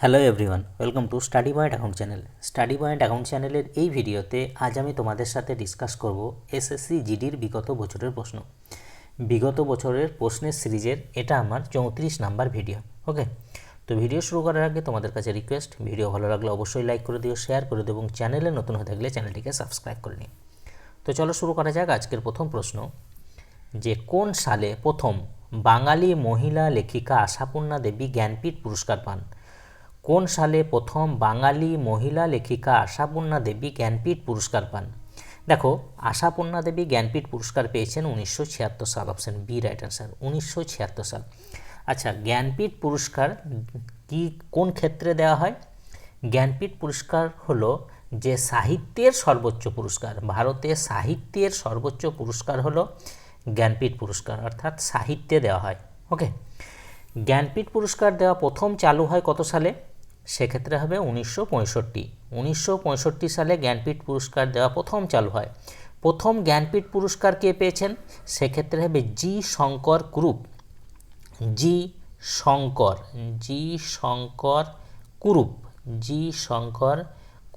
Hello everyone, welcome to study point account channel. Study point account চ্যানেলের এই ভিডিওতে আজ আমি তোমাদের সাথে ডিসকাস করব এসএসসি জিডির বিগত বছরের প্রশ্ন। বিগত বছরের প্রশ্নের সিরিজের এটা আমার 34 নাম্বার ভিডিও। ওকে, তো ভিডিও শুরু করার আগে তোমাদের কাছে রিকোয়েস্ট, ভিডিও ভালো লাগলে অবশ্যই লাইক করে দিও, শেয়ার করে দিও এবং চ্যানেলে নতুন হয়ে থাকলে চ্যানেলটিকে সাবস্ক্রাইব করে নিও। তো চলো শুরু করা যাক আজকের প্রথম প্রশ্ন, যে কোন সালে প্রথম বাঙালি মহিলা লেখিকা আশাপূর্ণা দেবী জ্ঞানপীঠ পুরস্কার পান? কোন সালে প্রথম বাঙালি মহিলা লেখিকা আশাপূর্ণা দেবী জ্ঞানপীঠ পুরস্কার পান? দেখো, আশাপূর্ণা দেবী জ্ঞানপীঠ পুরস্কার পেয়েছেন 1976 সাল, অপশন বি রাইট অ্যান্সার, 1976 সাল। আচ্ছা, জ্ঞানপীঠ পুরস্কার কি কোন ক্ষেত্রে দেওয়া হয়? জ্ঞানপীঠ পুরস্কার হলো যে সাহিত্যের সর্বোচ্চ পুরস্কার, ভারতে সাহিত্যের সর্বোচ্চ পুরস্কার হলো জ্ঞানপীঠ পুরস্কার, অর্থাৎ সাহিত্যে দেওয়া হয়। ওকে, জ্ঞানপীঠ পুরস্কার দেওয়া প্রথম চালু হয় কত সালে? সেক্ষেত্রে হবে 1965 সালে জ্ঞানপীঠ পুরস্কার দেওয়া প্রথম চালু হয়। প্রথম জ্ঞানপীঠ পুরস্কার কে পেয়েছেন? সেক্ষেত্রে হবে জি শঙ্কর কুরুপ। জি শঙ্কর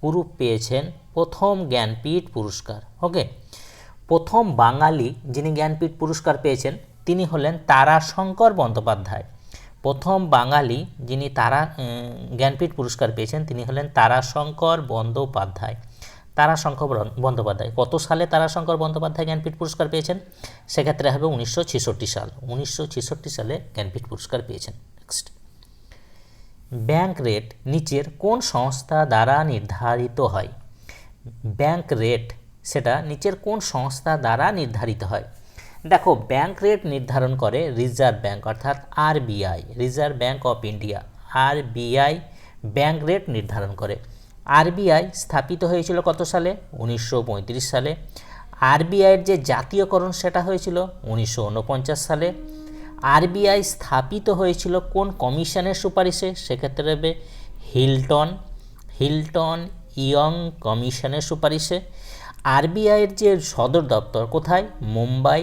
কুরুপ পেয়েছেন প্রথম জ্ঞানপীঠ পুরস্কার। ওকে, প্রথম বাঙালি যিনি জ্ঞানপীঠ পুরস্কার পেয়েছেন তিনি হলেন তারাশঙ্কর বন্দ্যোপাধ্যায়। প্রথম বাঙালি যিনি জ্ঞানপীঠ পুরস্কার পেয়েছেন তিনি হলেন তারাশঙ্কর বন্দ্যোপাধ্যায়। কত সালে তারাশঙ্কর বন্দ্যোপাধ্যায় জ্ঞানপীঠ পুরস্কার পেয়েছেন? সেক্ষেত্রে হবে 1966 সাল। 1966 সালে জ্ঞানপীঠ পুরস্কার পেয়েছেন। নেক্সট, ব্যাংক রেট নিচের কোন সংস্থা দ্বারা নির্ধারিত হয়? ব্যাংক রেট সেটা নিচের কোন সংস্থা দ্বারা নির্ধারিত হয়? দেখো, ব্যাংক রেট নির্ধারণ করে রিজার্ভ ব্যাংক, অর্থাৎ RBI, reserve bank of India. RBI bank rate নির্ধারণ করে। আরবিআই স্থাপিত হয়েছিল কত সালে? 1935 সালে। আরবিআইয়ের যে জাতীয়করণ সেটা হয়েছিল 1949 সালে। আরবিআই স্থাপিত হয়েছিল কোন কমিশনের সুপারিশে? সেক্ষেত্রে হবে হিল্টন ইয়ং কমিশনের সুপারিশে। আরবিআইয়ের যে সদর দপ্তর কোথায়? মুম্বাই।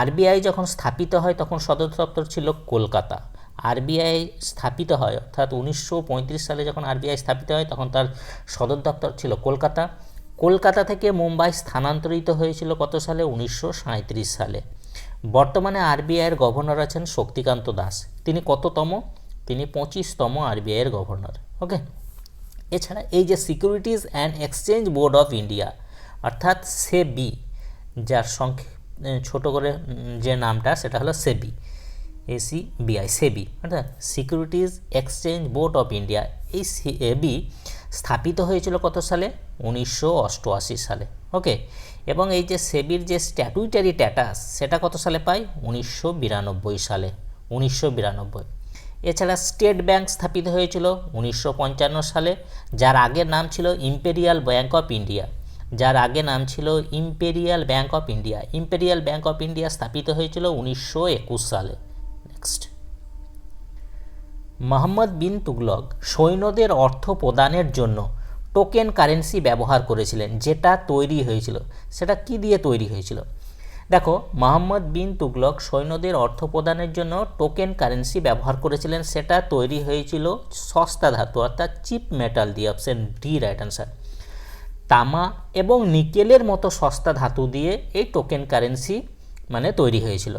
আরবিআই যখন স্থাপিত হয় তখন সদর দপ্তর ছিল কলকাতা। আরবিআই স্থাপিত হয় অর্থাৎ 1935 সালে যখন আরবিআই স্থাপিত হয় তখন তার সদর দপ্তর ছিল কলকাতা। কলকাতা থেকে মুম্বাই স্থানান্তরিত হয়েছিল কত সালে? 1937 সালে। বর্তমানে আরবিআইয়ের গভর্নর আছেন শক্তিকান্ত দাস। তিনি কততম? তিনি 25তম আরবিআইয়ের গভর্নর। ওকে, এছাড়া এই যে securities and exchange board of India অর্থাৎ সেবি, যার ছোট করে যে নামটা সেটা হলো সেবি, ACBI, সেবি অর্থাৎ securities exchange board of India. এই সেবি স্থাপিত হয়েছিল কত সালে? 1988 সালে। ওকে, এবং এই যে সেবির যে স্ট্যাটুইটারি স্ট্যাটাস সেটা কত সালে পায়? 1992 সালে। 1992। এছাড়া স্টেট ব্যাংক স্থাপিত হয়েছিল 1955 সালে, যার আগের নাম ছিল imperial bank of India. Imperial bank of India স্থাপিত হয়েছিল 1921 সালে। নেক্সট, মোহাম্মদ বিন তুগলক সৈন্যদের অর্থ প্রদানের জন্য টোকেন কারেন্সি ব্যবহার করেছিলেন, যেটা তৈরি হয়েছিল সেটা কি দিয়ে তৈরি হয়েছিল? দেখো, মোহাম্মদ বিন তুগলক সৈন্যদের অর্থ প্রদানের জন্য টোকেন কারেন্সি ব্যবহার করেছিলেন, সেটা তৈরি হয়েছিল সস্তা ধাতু অর্থাৎ চিপ মেটাল দিয়ে, অপশন ডি রাইট অ্যান্সার। তামা এবং নিকেলের মতো সস্তা ধাতু দিয়ে এই টোকেন কারেন্সি তৈরি হয়েছিল।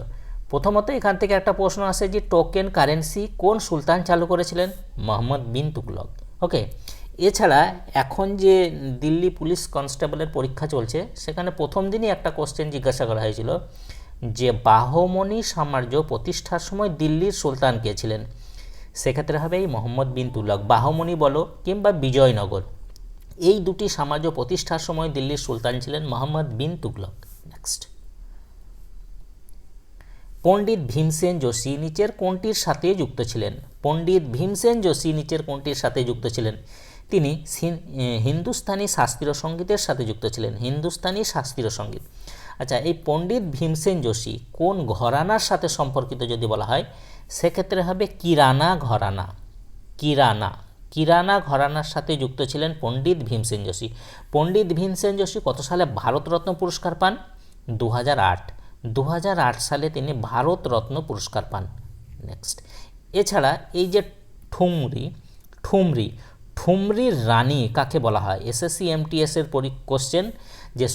প্রথমত এখান থেকে একটা প্রশ্ন আসে যে টোকেন কারেন্সি কোন সুলতান চালু করেছিলেন? মোহাম্মদ বিন তুগলক। ওকে, এছাড়া এখন যে দিল্লি পুলিশ কনস্টেবলের পরীক্ষা চলছে সেখানে প্রথম দিনই একটা কোশ্চেন জিজ্ঞাসা করা হয়েছিল যে বাহমনি সাম্রাজ্য প্রতিষ্ঠার সময় দিল্লির সুলতান কে ছিলেন? সেক্ষেত্রে হবে এই মোহাম্মদ বিন তুগলক। বাহমনি বলো কিংবা বিজয়নগর, এই দুটি সাম্রাজ্য প্রতিষ্ঠার সময় দিল্লির সুলতান ছিলেন মোহাম্মদ বিন তুগলক। নেক্সট, পণ্ডিত ভীমসেন যোশী নিচের কোনটির সাথে যুক্ত ছিলেন? পণ্ডিত ভীমসেন যোশী নিচের কোনটির সাথে যুক্ত ছিলেন? তিনি হিন্দুস্তানি শাস্ত্রীয় সঙ্গীতের সাথে যুক্ত ছিলেন। হিন্দুস্তানি শাস্ত্রীয় সঙ্গীত। আচ্ছা, এই পণ্ডিত ভীমসেন যোশী কোন ঘরানার সাথে সম্পর্কিত যদি বলা হয় সেক্ষেত্রে হবে কিরানা ঘরানা। কিরানা ঘরানার সাথে যুক্ত ছিলেন পণ্ডিত ভীমসেন যোশী। পণ্ডিত ভীমসেন যোশী কত সালে ভারতরত্ন পুরস্কার পান? 2008 সালে তিনি ভারতরত্ন পুরস্কার পান। নেক্সট, এছাড়া এই যে ঠুমরি ঠুমরি, ঠুমরির রানী কাকে বলা হয়? এসএসসি এমটিএস এর কোশ্চেন যে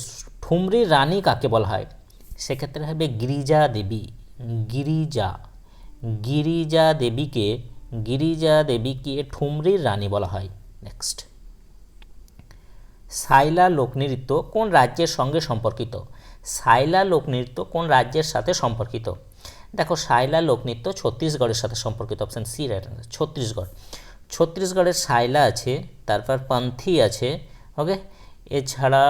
ঠুমরির রানী কাকে বলা হয়, সেক্ষেত্রে হবে গিরিজা দেবী। গিরিজা দেবীকে ঠুমরির রানী বলা হয়। নেক্সট, সাইলা লোকনৃত্য কোন রাজ্যের সঙ্গে সম্পর্কিত? সাইলা লোকনৃত্য কোন রাজ্যের সাথে সম্পর্কিত? দেখো, সাইলা লোকনৃত্য ছত্তিশগড়ের সাথে সম্পর্কিত, option C right answer, Chhattisgarh. ছত্তিশগড়ের সাইলা আছে, তারপর পন্থী আছে, ওকে। এছাড়া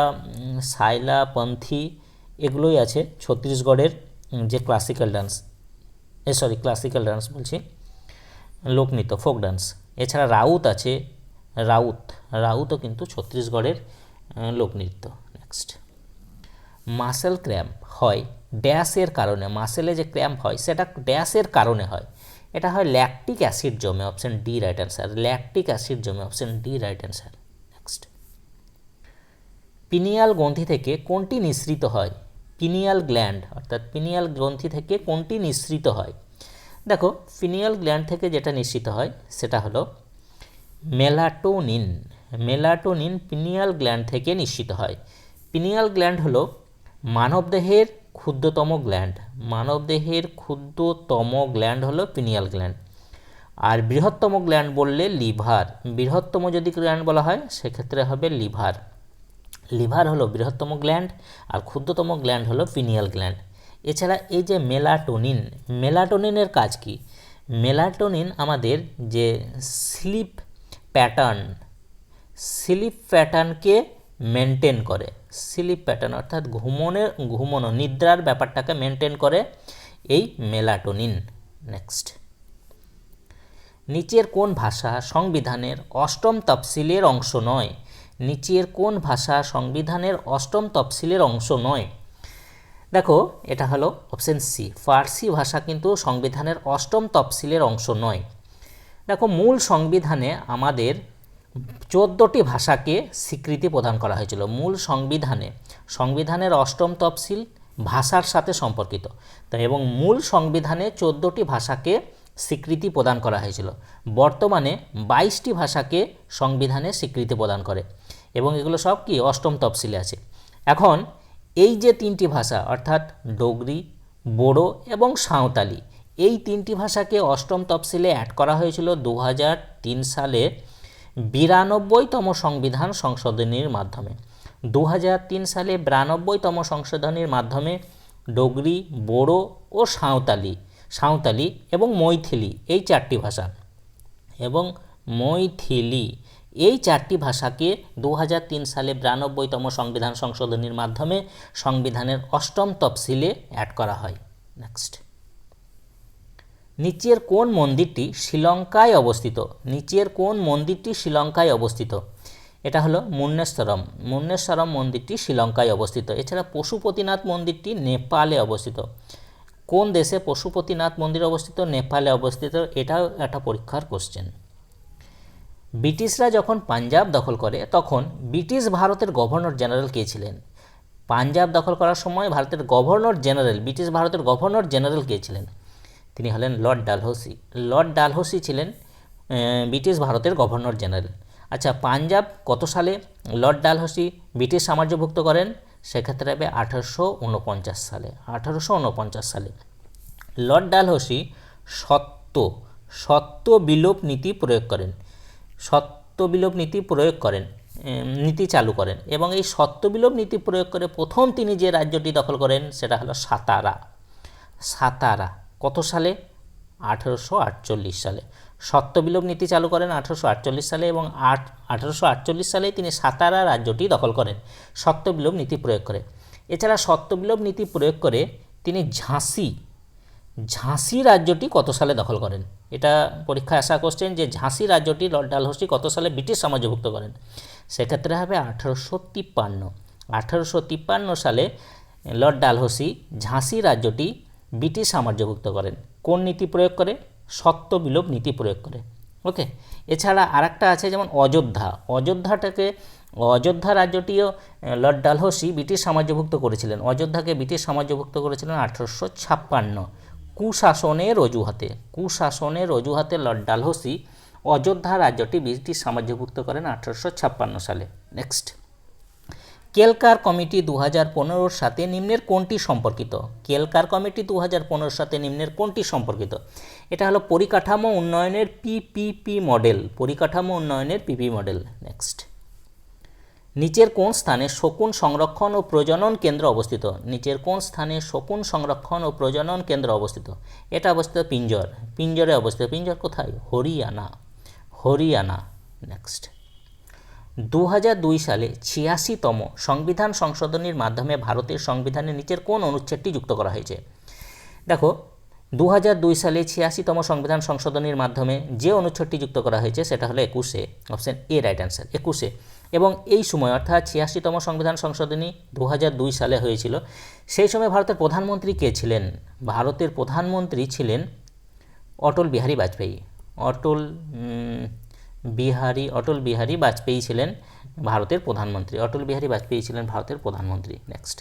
সাইলা, পন্থী এগুলোই আছে ছত্তিশগড়ের যে ক্লাসিক্যাল ডান্স বলছি, লোকনৃত্য, ফোক ডান্স। এছাড়া রাউত আছে, রাউতও কিন্তু ছত্তিশগড়ের লোকনৃত্য। নেক্সট, মাসেল ক্র্যাম্প হয় ড্যাশের কারণে, মাসেলে যে ক্র্যাম্প হয় সেটা ড্যাশের কারণে হয়, এটা হয় ল্যাকটিক অ্যাসিড জমে, option D right answer, lactic acid জমে, option D right answer. Next, pineal গ্রন্থি থেকে কোনটি নিঃসৃত হয়? পিনিয়াল গ্ল্যান্ড অর্থাৎ পিনিয়াল গ্রন্থি থেকে কোনটি নিঃসৃত হয়? দেখো, পিনিয়াল গ্ল্যান্ড থেকে যেটা নিঃসৃত হয় সেটা হলো মেলাটোনিন পিনিয়াল গ্ল্যান্ড থেকে নিঃসৃত হয়। পিনিয়াল গ্ল্যান্ড হলো মানবদেহের ক্ষুদ্রতম গ্ল্যান্ড হলো পিনিয়াল গ্ল্যান্ড। আর বৃহত্তম গ্ল্যান্ড বললে লিভার, বৃহত্তম যদি গ্ল্যান্ড বলা হয় সেক্ষেত্রে হবে লিভার হলো বৃহত্তম গ্ল্যান্ড, আর ক্ষুদ্রতম গ্ল্যান্ড হলো পিনিয়াল গ্ল্যান্ড। এছাড়া এই যে মেলাটোনিনের কাজ কি? মেলাটোনিন আমাদের যে স্লিপ প্যাটার্নকে মেনটেন করে, অর্থাৎ ঘুমোনো নিদ্রার ব্যাপারটাকে মেনটেন করে এই মেলাটোনিন। নেক্সট, নিচের কোন ভাষা সংবিধানের অষ্টম তফসিলের অংশ নয়? দেখো, এটা হলো অপশন সি, ফার্সি ভাষা কিন্তু সংবিধানের অষ্টম তফসিলের অংশ নয়। দেখো, মূল সংবিধানে আমাদের 14টি ভাষাকে স্বীকৃতি প্রদান করা হয়েছিল। সংবিধানের অষ্টম তফসিল ভাষার সাথে সম্পর্কিত, এবং মূল সংবিধানে 14টি ভাষাকে স্বীকৃতি প্রদান করা হয়েছিল। বর্তমানে 22টি ভাষাকে সংবিধানে স্বীকৃতি প্রদান করে, এবং এগুলো সব কি অষ্টম তফসিলে আছে। এখন এই যে 3টি ভাষা অর্থাৎ ডোগরি, বোডো এবং সাঁওতালি, এই 3টি ভাষাকে অষ্টম তফসিলে অ্যাড করা হয়েছিল 2003 সালে 92তম সংবিধান সংশোধনীর মাধ্যমে। 2003 সালে 92তম সংশোধনীর মাধ্যমে ডোগরি, বোডো ও সাঁওতালি এবং মৈথিলি এই 4টি ভাষাকে 2003 সালে 92তম সংবিধান সংশোধনীর মাধ্যমে সংবিধানের অষ্টম তফসিলে অ্যাড করা হয়। নেক্সট, নিচের কোন মন্দিরটি শ্রীলঙ্কায় অবস্থিত? এটা হলো মুন্নেশ্বরম মন্দিরটি শ্রীলঙ্কায় অবস্থিত। এছাড়া পশুপতিনাথ মন্দিরটি নেপালে অবস্থিত। কোন দেশে পশুপতিনাথ মন্দির অবস্থিত? নেপালে অবস্থিত। এটাও একটা পরীক্ষার কোশ্চেন। ব্রিটিশরা যখন পাঞ্জাব দখল করে তখন ব্রিটিশ ভারতের গভর্নর জেনারেল কে ছিলেন? পাঞ্জাব দখল করার সময় ব্রিটিশ ভারতের গভর্নর জেনারেল কে ছিলেন? তিনি হলেন লর্ড ডালহৌসি ছিলেন ব্রিটিশ ভারতের গভর্নর জেনারেল। আচ্ছা, পাঞ্জাব কত সালে লর্ড ডালহৌসি ব্রিটিশ সাম্রাজ্যভুক্ত করেন? সেক্ষেত্রে হবে 1849 সালে। লর্ড ডালহৌসি সত্য বিলোপ নীতি চালু করেন, এবং এই সত্য বিলোপ নীতি প্রয়োগ করে প্রথম তিনি যে রাজ্যটি দখল করেন সেটা হলো সাতারা। কত সালে? 1848 সালে। সত্য বিলোপ নীতি চালু করেন 1848 সালে, এবং 1848 সালে তিনি সাতারা রাজ্যটি দখল করেন সত্য বিলোপ নীতি প্রয়োগ করে। এছাড়া সত্য বিলোপ নীতি প্রয়োগ করে তিনি ঝাঁসি রাজ্যটি কত সালে দখল করেন? এটা পরীক্ষায় আসা কোশ্চেন যে ঝাঁসি রাজ্যটি লর্ড ডালহৌসি কত সালে ব্রিটিশ সাম্রাজ্যভুক্ত করেন? সেক্ষেত্রে হবে 1853 সালে লর্ড ডালহৌসি ঝাঁসি রাজ্যটি ব্রিটিশ সাম্রাজ্যভুক্ত করেন। কোন নীতি প্রয়োগ করে? সত্য বিলোপ নীতি প্রয়োগ করে। ওকে। এছাড়া আরেকটা আছে যেমন অযোধ্যা রাজ্যটিও লর্ড ডালহৌসি ব্রিটিশ সাম্রাজ্যভুক্ত করেছিলেন। অযোধ্যাকে ব্রিটিশ সাম্রাজ্যভুক্ত করেছিলেন 1856 কুশাসনের অজুহাতে লর্ড ডালহৌসি অযোধ্যা রাজ্যটি ব্রিটিশ সাম্রাজ্যভুক্ত করেন 1856 সালে। নেক্সট, কেলকার কমিটি 2015 সাথে নিম্নের কোনটি সম্পর্কিত? কেলকার কমিটি 2015 সাথে নিম্নের কোনটি সম্পর্কিত? এটা হলো পরিকাঠামো উন্নয়নের পিপিপি মডেল, পরিকাঠামো উন্নয়নের পিপি মডেল। নেক্সট, নিচের কোন স্থানে শকুন সংরক্ষণ ও প্রজনন কেন্দ্র অবস্থিত? নিচের কোন স্থানে শকুন সংরক্ষণ ও প্রজনন কেন্দ্র অবস্থিত? এটা অবস্থিত পিঞ্জর, পিঞ্জরে অবস্থিত। পিঞ্জর কোথায়? হরিয়ানা, হরিয়ানা। নেক্সট, 2002 সালে 86তম সংবিধান সংশোধনীর মাধ্যমে ভারতের সংবিধানের নিচের কোন অনুচ্ছেদটি যুক্ত করা হয়েছে? দেখো, 2002 সালে 86তম সংবিধান সংশোধনীর মাধ্যমে যে অনুচ্ছেদটি যুক্ত করা হয়েছে সেটা হলো 21-এ, অপশন এ রাইট অ্যান্সার, 21-এ। এবং এই সময় অর্থাৎ 86তম সংবিধান সংশোধনী 2002 সালে হয়েছিল। সেই সময় ভারতের প্রধানমন্ত্রী কে ছিলেন? ভারতের প্রধানমন্ত্রী ছিলেন অটল বিহারী বাজপেয়ী। অটল বিহারী বাজপেয়ী ছিলেন ভারতের প্রধানমন্ত্রী। অটল বিহারী বাজপেয়ী ছিলেন ভারতের প্রধানমন্ত্রী। নেক্সট,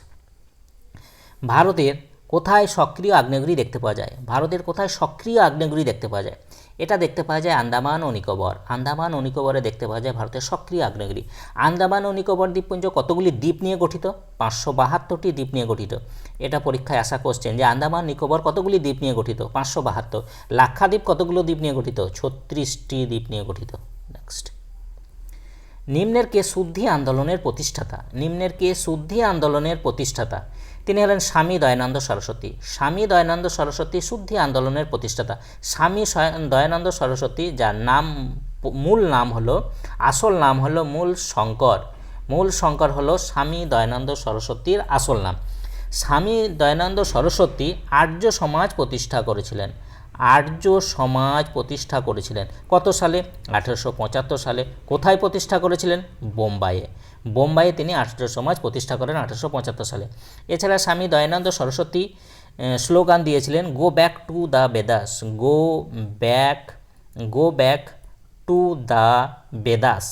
ভারতের কোথায় সক্রিয় আগ্নেয়গিরি দেখতে পাওয়া যায়? ভারতের কোথায় সক্রিয় আগ্নেয়গিরি দেখতে পাওয়া যায়? এটা দেখতে পাওয়া যায় আন্দামান ও নিকোবর। আন্দামান ও নিকোবরে দেখতে পাওয়া যায় ভারতের সক্রিয় আগ্নেয়গিরি। আন্দামান ও নিকোবর দ্বীপপুঞ্জ কতগুলি দ্বীপ নিয়ে গঠিত? 572টি দ্বীপ নিয়ে গঠিত। এটা পরীক্ষায় আসা কোশ্চেন যে আন্দামান নিকোবর কতগুলি দ্বীপ নিয়ে গঠিত? 572। লাক্ষাদ্বীপ কতগুলো দ্বীপ নিয়ে গঠিত? 36টি দ্বীপ নিয়ে গঠিত। নেক্সট, নিম্নের কে শুদ্ধি আন্দোলনের প্রতিষ্ঠাতা? নিম্নের কে শুদ্ধি আন্দোলনের প্রতিষ্ঠাতা? তিনি হলেন স্বামী দয়ানন্দ সরস্বতী। স্বামী দয়ানন্দ সরস্বতী শুদ্ধি আন্দোলনের প্রতিষ্ঠাতা। স্বামী দয়ানন্দ সরস্বতী, যার নাম মূল নাম হলো, আসল নাম হলো মূল শঙ্কর। মূল শঙ্কর হলো স্বামী দয়ানন্দ সরস্বতীর আসল নাম। স্বামী দয়ানন্দ সরস্বতী আর্য সমাজ প্রতিষ্ঠা করেছিলেন। আর্য সমাজ প্রতিষ্ঠা করেছিলেন কত সালে? 1875 সালে। কোথায় প্রতিষ্ঠা করেছিলেন? বোম্বাইয়ে। বোম্বাইয়ে তিনি আর্য সমাজ প্রতিষ্ঠা করেন 1875 সালে। এছাড়া স্বামী দয়ানন্দ সরস্বতী স্লোগান দিয়েছিলেন go back to the Vedas, go back to the Vedas,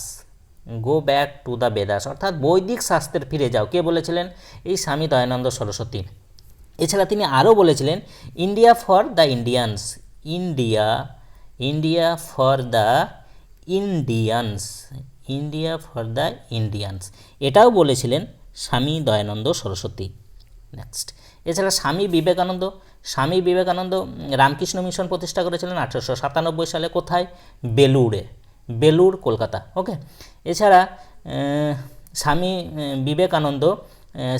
go back to the Vedas, অর্থাৎ বৈদিক শাস্ত্রের ফিরে যাও। কে বলেছিলেন? এই স্বামী দয়ানন্দ সরস্বতী। এছাড়া তিনি আরও বলেছিলেন India for the Indians, India for the Indians, India for the Indians, এটাও বলেছিলেন স্বামী দয়ানন্দ সরস্বতী। নেক্সট, এছাড়া স্বামী বিবেকানন্দ রামকৃষ্ণ মিশন প্রতিষ্ঠা করেছিলেন 1897 সালে। কোথায়? বেলুড়, কলকাতা। ওকে। এছাড়া স্বামী বিবেকানন্দ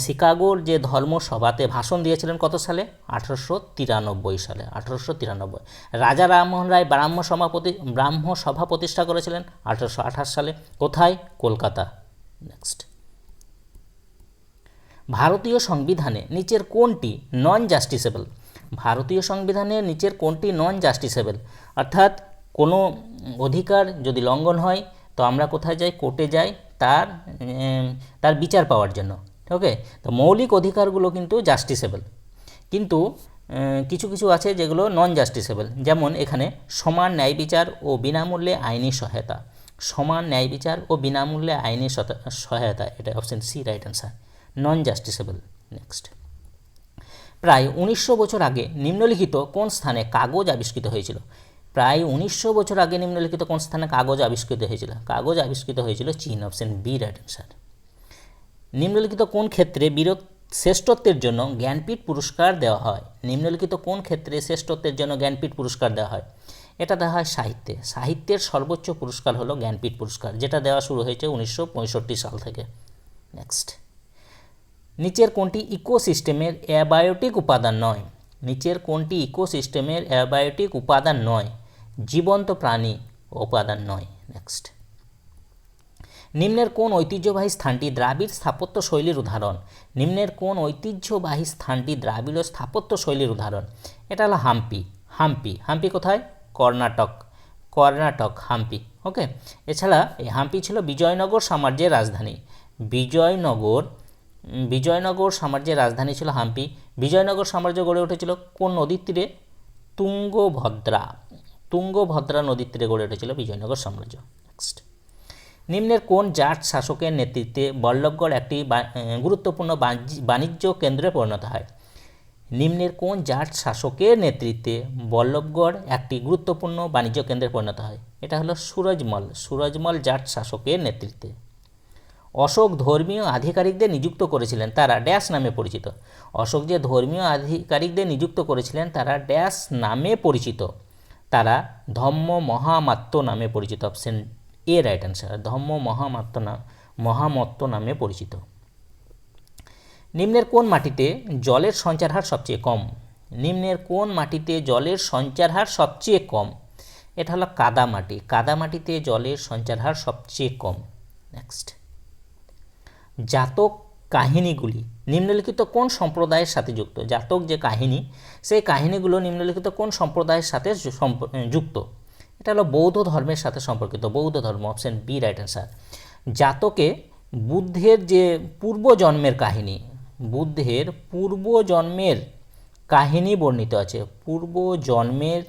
শিকাগোর যে ধর্মসভাতে ভাষণ দিয়েছিলেন কত সালে? 1893 সালে, 1893। রাজা রামমোহন রায় ব্রাহ্ম সভা প্রতিষ্ঠা করেছিলেন 1828 সালে। কোথায়? কলকাতা। নেক্সট, ভারতীয় সংবিধানে নিচের কোনটি নন জাস্টিসেবল? ভারতীয় সংবিধানে নিচের কোনটি নন জাস্টিসেবল? অর্থাৎ কোনো অধিকার যদি লঙ্ঘন হয় তো আমরা কোথায় যাই? কোর্টে যাই তার বিচার পাওয়ার জন্য। ওকে। তো মৌলিক অধিকারগুলো কিন্তু জাস্টিসেবল, কিন্তু কিছু কিছু আছে যেগুলো নন জাস্টিসেবল। যেমন এখানে সমান ন্যায় বিচার ও বিনামূল্যে আইনি সহায়তা, সমান ন্যায় বিচার ও বিনামূল্যে আইনি সহায়তা, এটা অপশন সি রাইট অ্যান্সার, নন জাস্টিসেবল। নেক্সট, প্রায় 1900 বছর আগে নিম্নলিখিত কোন স্থানে কাগজ আবিষ্কৃত হয়েছিল? প্রায় 1900 বছর আগে নিম্নলিখিত কোন স্থানে কাগজ আবিষ্কৃত হয়েছিল? কাগজ আবিষ্কৃত হয়েছিল চীন, অপশন বি রাইট অ্যান্সার। নিম্নলিখিত কোন ক্ষেত্রে শ্রেষ্ঠত্বের জন্য জ্ঞানপীঠ পুরস্কার দেওয়া হয়? নিম্নলিখিত কোন ক্ষেত্রে শ্রেষ্ঠত্বের জন্য জ্ঞানপীঠ পুরস্কার দেওয়া হয়? এটা দেওয়া হয় সাহিত্যে। সাহিত্যের সর্বোচ্চ পুরস্কার হলো জ্ঞানপীঠ পুরস্কার, যেটা দেওয়া শুরু হয়েছে 1965 সাল থেকে। নেক্সট, নিচের কোনটি ইকোসিস্টেমের অ্যাবায়োটিক উপাদান নয়? নিচের কোনটি ইকোসিস্টেমের অ্যাবায়োটিক উপাদান নয়? জীবন্ত প্রাণী উপাদান নয়। নেক্সট, নিম্নের কোন ঐতিহ্যবাহী স্থানটি দ্রাবিড় স্থাপত্য শৈলীর উদাহরণ? নিম্নের কোন ঐতিহ্যবাহী স্থানটি দ্রাবিড় স্থাপত্য শৈলীর উদাহরণ? এটা হলো হাম্পি কোথায়? কর্ণাটক হাম্পি। ওকে। এছাড়া এই হাম্পি ছিল বিজয়নগর সাম্রাজ্যের রাজধানী। বিজয়নগর সাম্রাজ্যের রাজধানী ছিল হাম্পি। বিজয়নগর সাম্রাজ্য গড়ে উঠেছিল কোন নদীর তীরে? তুঙ্গভদ্রা নদীর তীরে গড়ে উঠেছিল বিজয়নগর সাম্রাজ্য। নেক্সট, নিম্নের কোন জাট শাসকের নেতৃত্বে বল্লভগড় একটি গুরুত্বপূর্ণ বাণিজ্য কেন্দ্রে পরিণত হয়? নিম্নের কোন জাট শাসকের নেতৃত্বে বল্লভগড় একটি গুরুত্বপূর্ণ বাণিজ্য কেন্দ্রে পরিণত হয়? এটা হলো সুরজমল জাট শাসকের নেতৃত্বে। অশোক ধর্মীয় আধিকারিকদের নিযুক্ত করেছিলেন, তারা ড্যাশ নামে পরিচিত। অশোক যে ধর্মীয় আধিকারিকদের নিযুক্ত করেছিলেন তারা ড্যাশ নামে পরিচিত, তারা ধম্ম মহামাত্য নামে পরিচিত। Option A right answer, Dhamma Mahamatta নামে পরিচিত। নিম্নের কোন মাটিতে জলের সঞ্চার হার সবচেয়ে কম? নিম্নের কোন মাটিতে জলের সঞ্চার হার সবচেয়ে কম? এটা হলো কাদামাটি। কাদামাটিতে জলের সঞ্চার হার সবচেয়ে কম। নেক্সট, জাতক কাহিনীগুলি নিম্নলিখিত কোন সম্প্রদায়ের সাথে যুক্ত? জাতক যে কাহিনী, সেই কাহিনীগুলো নিম্নলিখিত কোন সম্প্রদায়ের সাথে যুক্ত? এটা হলো বৌদ্ধ ধর্মের সাথে সম্পর্কিত, বৌদ্ধ ধর্ম। Option B right answer. জাতকে বুদ্ধের যে পূর্বজন্মের কাহিনী, বুদ্ধের পূর্বজন্মের কাহিনী বর্ণিত আছে, পূর্বজন্মের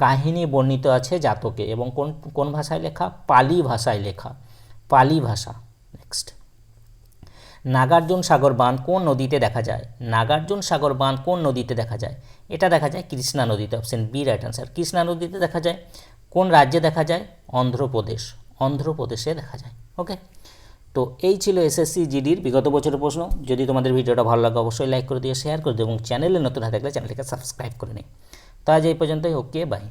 কাহিনী বর্ণিত আছে জাতকে, এবং কোন ভাষায় লেখা? পালি ভাষায় লেখা, পালি ভাষা। নেক্সট, নাগার্জুন সাগর বাঁধ কোন নদীতে দেখা যায়? নাগার্জুন সাগর বাঁধ কোন নদীতে দেখা যায়? এটা দেখা যায় কৃষ্ণা নদীতে। Option B right answer, Krishna নদীতে দেখা যায়। কোন রাজ্যে দেখা যায়? অন্ধ্রপ্রদেশ, অন্ধ্রপ্রদেশে দেখা যায়। ওকে, তো এই ছিল এসএসসি জিডির বিগত বছরের প্রশ্ন। যদি তোমাদের ভিডিওটা ভালো লাগে অবশ্যই লাইক করে দিও, শেয়ার করে দিও, এবং চ্যানেলে নতুন হয়ে থাকলে চ্যানেলটিকে সাবস্ক্রাইব করে নিই। তো আজ এই পর্যন্তই। ওকে, বাই।